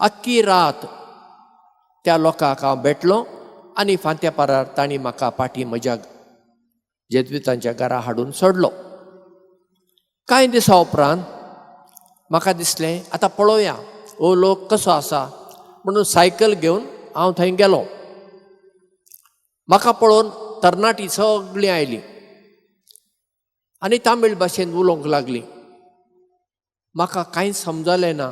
आख्खी रात त्या लोकांक हांव भेटलो आनी फांत्या पारार तांणी म्हाका पाटी म्हज्या जेजुइतांच्या घरा हाडून सोडलो. कांय दिसा उपरांत म्हाका दिसलें आतां पळोवया हो लोक कसो आसा म्हणून सायकल घेवन हांव थंय गेलो. म्हाका पळोवन तरणाटी सगळीं आयलीं आनी तामीळ भाशेन उलोवंक लागलीं. म्हाका कांयच समजलें ना.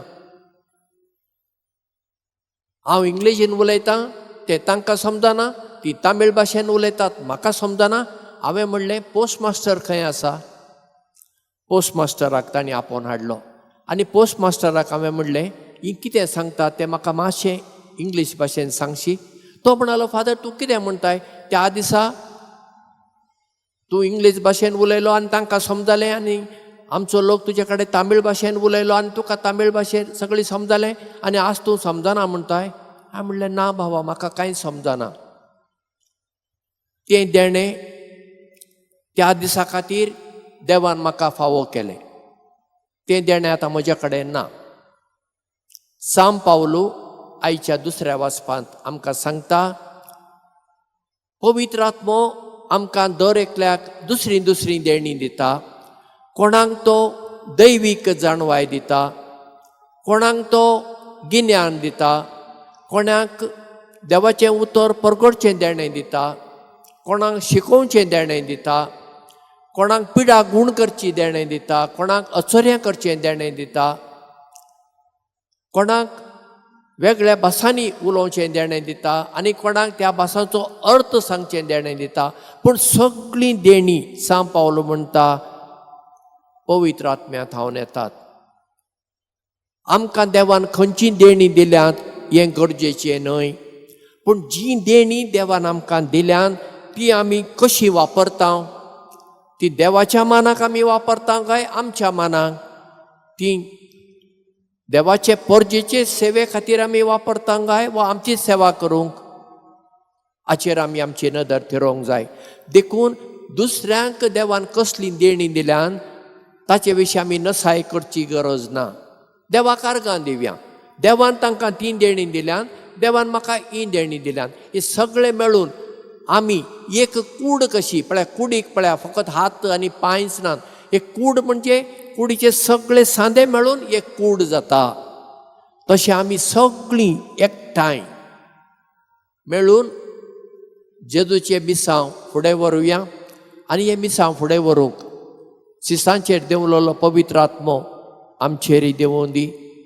हांव इंग्लिशीन उलयतां तें तांकां समजना, ती तामीळ भाशेन उलयतात म्हाका समजना. हांवें म्हणलें पोस्ट मास्टर खंय आसा. पोस्ट मास्टराक तांणी आपोवन हाडलो आनी पोस्ट मास्टराक हांवें म्हणलें ही कितें सांगता तें म्हाका मातशें इंग्लीश भाशेन सांगशी. तो म्हणलो फादर तूं कितें म्हणटाय, त्या दिसा तूं इंग्लीश भाशेन उलयलो आनी तांकां समजलें आनी आमचो लोक तुजे कडेन तामीळ भाशेन उलयलो आनी तुका तामीळ भाशेन सगळीं समजलें आनी आज तूं समजना म्हणटाय. हांवें म्हणलें ना भावा म्हाका कांय समजना. तें देणें त्या दिसा खातीर देवान म्हाका फावो केलें. तें देणें आतां म्हजे कडेन ना. सांत पावलो आयच्या दुसऱ्या वाचपांत आमकां सांगता पवित्र आत्मो आमकां दर एकल्याक दुसरी दुसरी देणी दिता. कोणाक तो दैवीक जाणवाय दिता, कोणाक तो गिन्यान दिता, कोणाक देवाचें उतर परगडचें देणें दिता, कोणाक शिकोवचें देणें दिता, कोणाक पिडा गूण करची देणें दिता, कोणाक अचर्यां करचें देणें दिता, कोणाक वेगळ्या भासांनी उलोवचें देणें दिता आनी कोणाक त्या भासांचो अर्थ सांगचें देणें दिता. पूण सगळीं देणी सांत पावलो म्हणटा पवित्र आत्म्यांत हांवन येतात. आमकां देवान खंयची देणी दिल्यात हें गरजेचें न्हय, पूण जी देणी देवान आमकां दिल्यात ती आमी कशी वापरता, ती देवाच्या मानाक आमी वापरता काय आमच्या मानाक, ती देवाचे परजेचे सेवे खातीर आमी वापरता काय वा आमची सेवा करूंक, हाचेर आमी आमची नदर थिरोवंक जाय. देखून दुसऱ्यांक देवान कसली देणी दिल्यान ताचे विशीं आमी नसाय करची गरज ना. देवाक आर्गां दिवया. देवान तांकां ती देणी दिल्यान, देवान म्हाका ही देणी दिल्यान, हे सगळें मेळून आमी एक कूड कशी पळय, कुडीक पळया फकत हात आनी पांयच नात. एक कूड म्हणजे कुडीचे सगळे सांदे मेळून एक कूड जाता. तशें आमी सगळीं एकठांय मेळून जेजूचे मिसांव फुडें व्हरूया आनी हे मिसांव फुडें व्हरूंक सिसांचेर देवलोलो पवित्र आत्मो आमचेरय देवूं दी.